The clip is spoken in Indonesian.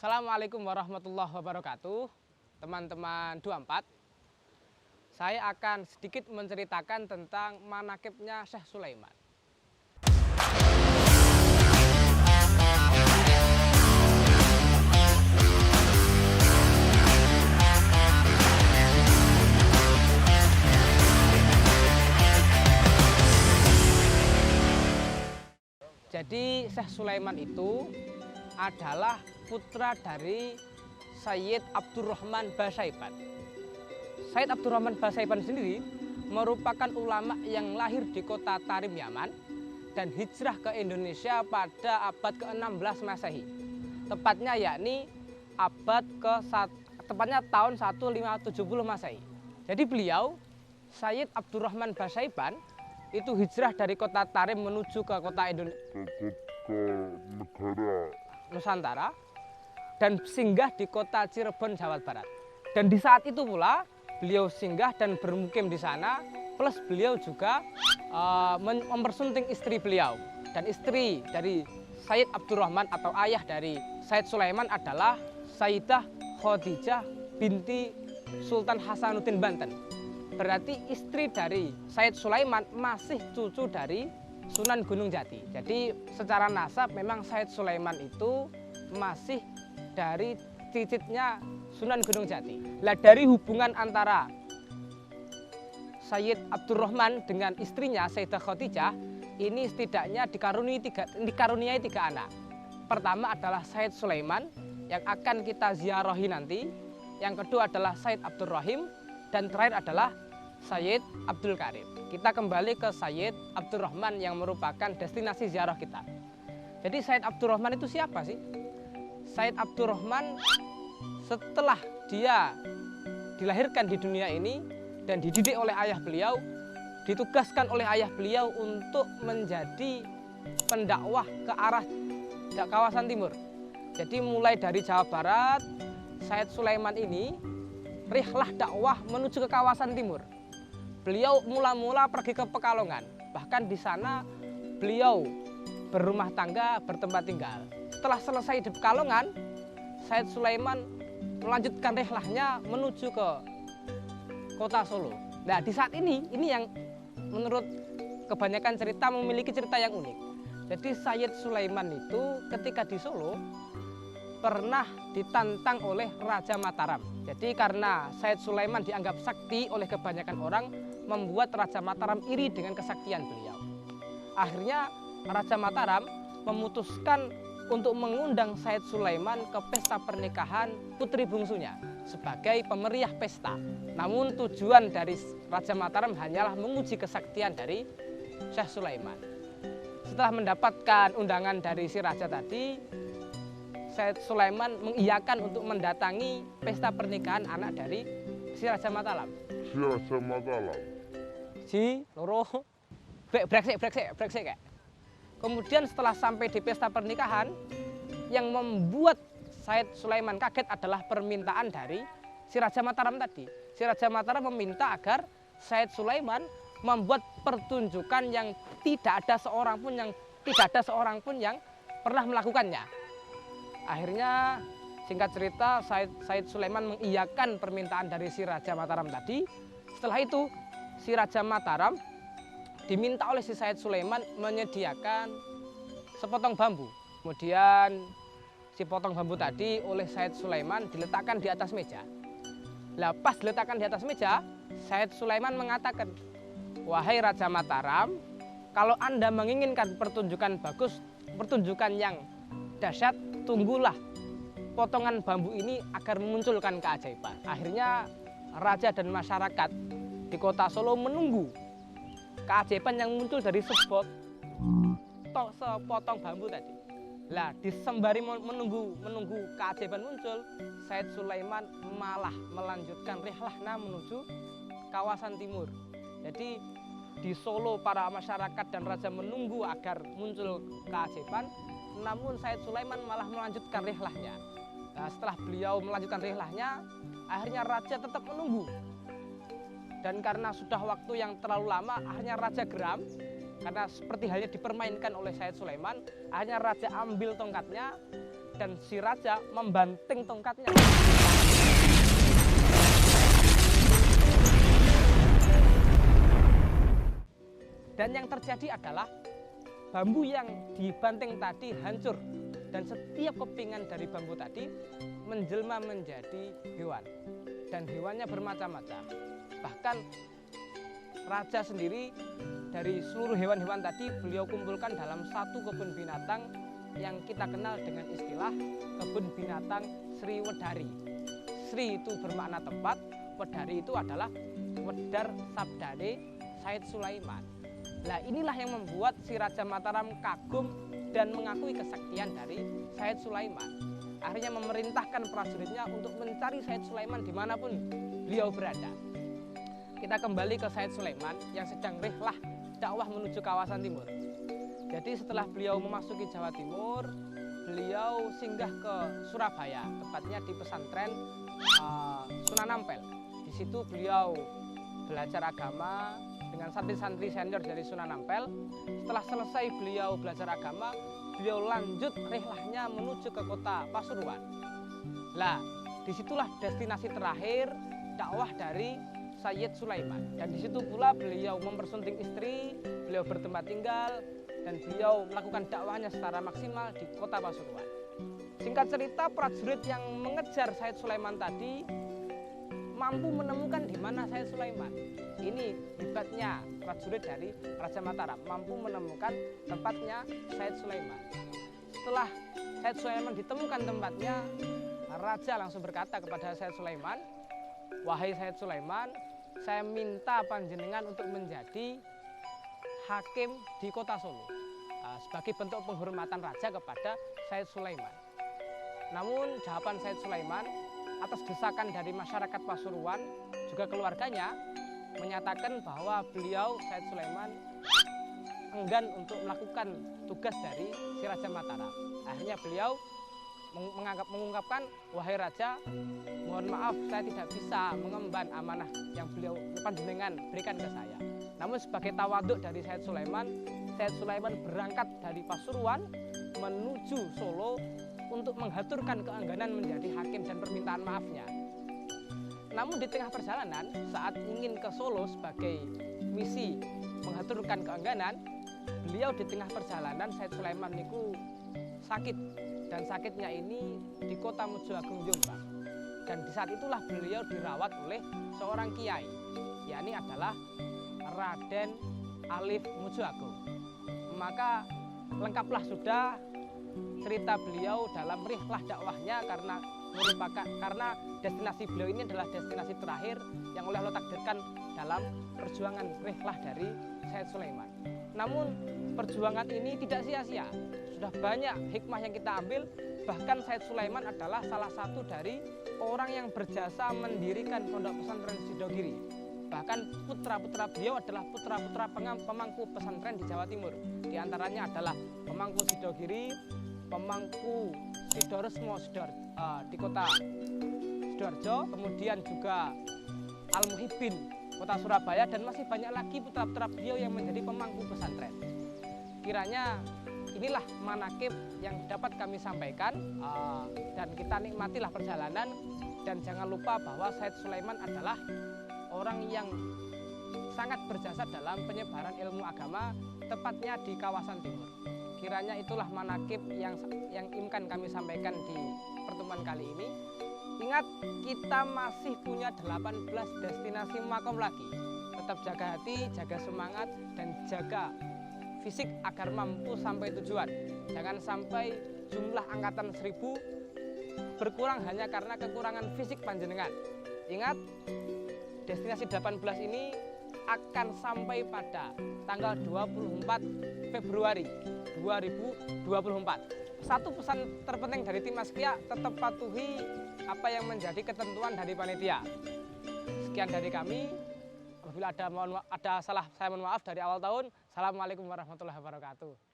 Assalamualaikum warahmatullahi wabarakatuh. Teman-teman 24, saya akan sedikit menceritakan tentang manaqibnya Syekh Sulaiman. Jadi Syekh Sulaiman itu adalah putra dari Sayyid Abdurrahman Basaiban. Sayyid Abdurrahman Basaiban sendiri merupakan ulama yang lahir di kota Tarim, Yaman dan hijrah ke Indonesia pada abad ke-16 Masehi. Tepatnya yakni tepatnya tahun 1570 Masehi. Jadi beliau Sayyid Abdurrahman Basaiban itu hijrah dari kota Tarim menuju ke kota negara Nusantara dan singgah di kota Cirebon, Jawa Barat. Dan di saat itu pula beliau singgah dan bermukim di sana, plus beliau juga mempersunting istri beliau. Dan istri dari Sayyid Abdurrahman atau ayah dari Sayyid Sulaiman adalah Sayyidah Khadijah binti Sultan Hasanuddin Banten. Berarti istri dari Sayyid Sulaiman masih cucu dari Sunan Gunung Jati. Jadi secara nasab memang Sayyid Sulaiman itu masih dari cicitnya Sunan Gunung Jati. Lah dari hubungan antara Sayyid Abdurrahman dengan istrinya Sayyidah Khadijah ini setidaknya dikaruniai tiga anak. Pertama adalah Sayyid Sulaiman yang akan kita ziarahi nanti. Yang kedua adalah Sayyid Abdurrahim dan terakhir adalah Sayyid Abdul Karim. Kita kembali ke Sayyid Abdurrahman yang merupakan destinasi ziarah kita. Jadi Sayyid Abdurrahman itu siapa sih? Sayyid Abdurrahman setelah dia dilahirkan di dunia ini dan dididik oleh ayah beliau, ditugaskan oleh ayah beliau untuk menjadi pendakwah ke arah kawasan timur. Jadi mulai dari Jawa Barat, Sayyid Sulaiman ini rihlah dakwah menuju ke kawasan timur. Beliau mula-mula pergi ke Pekalongan, bahkan di sana beliau berumah tangga, bertempat tinggal. Setelah selesai di Pekalongan, Sayyid Sulaiman melanjutkan rihlahnya menuju ke kota Solo. Nah, di saat ini yang menurut kebanyakan cerita memiliki cerita yang unik. Jadi Sayyid Sulaiman itu ketika di Solo pernah ditantang oleh Raja Mataram. Jadi karena Sayyid Sulaiman dianggap sakti oleh kebanyakan orang, membuat Raja Mataram iri dengan kesaktian beliau. Akhirnya Raja Mataram memutuskan untuk mengundang Sayyid Sulaiman ke pesta pernikahan putri bungsunya sebagai pemeriah pesta. Namun tujuan dari Raja Mataram hanyalah menguji kesaktian dari Syekh Sulaiman. Setelah mendapatkan undangan dari si raja tadi, Sayyid Sulaiman mengiyakan untuk mendatangi pesta pernikahan anak dari si Raja Mataram. Si Raja Mataram. Si loro breksek kayak. Kemudian setelah sampai di pesta pernikahan, yang membuat Sayyid Sulaiman kaget adalah permintaan dari si Raja Mataram tadi. Si Raja Mataram meminta agar Sayyid Sulaiman membuat pertunjukan yang tidak ada seorang pun yang pernah melakukannya. Akhirnya singkat cerita Sayyid Sulaiman mengiyakan permintaan dari si Raja Mataram tadi. Setelah itu si Raja Mataram diminta oleh si Sayyid Sulaiman menyediakan sepotong bambu. Kemudian si potong bambu tadi oleh Sayyid Sulaiman diletakkan di atas meja. Lah pas diletakkan di atas meja, Sayyid Sulaiman mengatakan, "Wahai Raja Mataram, kalau Anda menginginkan pertunjukan bagus, pertunjukan yang dahsyat, tunggulah potongan bambu ini agar memunculkan keajaiban." Akhirnya raja dan masyarakat di kota Solo menunggu keajaiban yang muncul dari sepotong bambu tadi. Lah disembari menunggu keajaiban muncul, Sayyid Sulaiman malah melanjutkan rihlahnya menuju kawasan timur. Jadi di Solo para masyarakat dan raja menunggu agar muncul keajaiban, namun Sayyid Sulaiman malah melanjutkan rihlahnya. Nah, setelah beliau melanjutkan rihlahnya, akhirnya raja tetap menunggu. Dan karena sudah waktu yang terlalu lama, akhirnya raja geram. Karena seperti halnya dipermainkan oleh Sayyid Sulaiman, akhirnya raja ambil tongkatnya, dan si raja membanting tongkatnya. Dan yang terjadi adalah bambu yang dibanting tadi hancur dan setiap kepingan dari bambu tadi menjelma menjadi hewan. Dan hewannya bermacam-macam. Bahkan raja sendiri dari seluruh hewan-hewan tadi beliau kumpulkan dalam satu kebun binatang yang kita kenal dengan istilah kebun binatang Sri Wedari. Sri itu bermakna tempat, Wedari itu adalah Wedar Sabdane Said Sulaiman. Nah, inilah yang membuat si Raja Mataram kagum dan mengakui kesaktian dari Said Sulaiman. Akhirnya memerintahkan prajuritnya untuk mencari Said Sulaiman dimanapun beliau berada. Kita kembali ke Said Sulaiman yang sedang rihlah dakwah menuju kawasan timur. Jadi setelah beliau memasuki Jawa Timur, beliau singgah ke Surabaya, tepatnya di pesantren Sunan Ampel. Di situ beliau belajar agama dengan santri-santri senior dari Sunan Ampel. Setelah selesai beliau belajar agama, beliau lanjut rihlahnya menuju ke kota Pasuruan. Nah, disitulah destinasi terakhir dakwah dari Sayyid Sulaiman. Dan di situ pula beliau mempersunting istri, beliau bertempat tinggal, dan beliau melakukan dakwahnya secara maksimal di kota Pasuruan. Singkat cerita, prajurit yang mengejar Sayyid Sulaiman tadi mampu menemukan di mana Sayyid Sulaiman. Ini hebatnya prajurit dari Raja Mataram, mampu menemukan tempatnya Sayyid Sulaiman. Setelah Sayyid Sulaiman ditemukan tempatnya, Raja langsung berkata kepada Sayyid Sulaiman, "Wahai Sayyid Sulaiman, saya minta panjenengan untuk menjadi hakim di kota Solo." Sebagai bentuk penghormatan Raja kepada Sayyid Sulaiman. Namun jawaban Sayyid Sulaiman atas desakan dari masyarakat Pasuruan juga keluarganya menyatakan bahwa beliau Sayyid Sulaiman enggan untuk melakukan tugas dari si Raja Mataram. Akhirnya beliau mengungkapkan, "Wahai Raja, mohon maaf saya tidak bisa mengemban amanah yang beliau panjenengan berikan ke saya." Namun sebagai tawaduk dari Sayyid Sulaiman berangkat dari Pasuruan menuju Solo untuk menghaturkan keengganan menjadi hakim dan permintaan maafnya. Namun di tengah perjalanan saat ingin ke Solo sebagai misi menghaturkan keengganan, beliau di tengah perjalanan Sayyid Sulaiman niku sakit, dan sakitnya ini di kota Mojoagung Jombang. Dan di saat itulah beliau dirawat oleh seorang kiai, yakni adalah Raden Alif Mojoagung. Maka lengkaplah sudah cerita beliau dalam rihlah dakwahnya karena destinasi beliau ini adalah destinasi terakhir yang oleh Allah takdirkan dalam perjuangan rihlah dari Sayyid Sulaiman. Namun perjuangan ini tidak sia-sia. Sudah banyak hikmah yang kita ambil. Bahkan Sayyid Sulaiman adalah salah satu dari orang yang berjasa mendirikan pondok pesantren Sidogiri. Bahkan putra-putra beliau adalah putra-putra pemangku pesantren di Jawa Timur. Di antaranya adalah pemangku Sidogiri, pemangku Sidoresmo di kota Sidoarjo, kemudian juga Al-Muhibbin kota Surabaya, dan masih banyak lagi putra-putra beliau yang menjadi pemangku pesantren. Kiranya inilah manakib yang dapat kami sampaikan, dan kita nikmatilah perjalanan. Dan jangan lupa bahwa Sayyid Sulaiman adalah orang yang sangat berjasa dalam penyebaran ilmu agama, tepatnya di kawasan timur. Kiranya itulah manakib yang ingin kami sampaikan di pertemuan kali ini. Ingat, kita masih punya 18 destinasi makom lagi. Tetap jaga hati, jaga semangat, dan jaga fisik agar mampu sampai tujuan. Jangan sampai jumlah angkatan 1000 berkurang hanya karena kekurangan fisik panjenengan. Ingat, destinasi 18 ini akan sampai pada tanggal 24 Februari 2024. Satu pesan terpenting dari tim Askia, tetap patuhi apa yang menjadi ketentuan dari panitia. Sekian dari kami. Apabila ada salah, saya mohon maaf dari awal tahun. Assalamualaikum warahmatullahi wabarakatuh.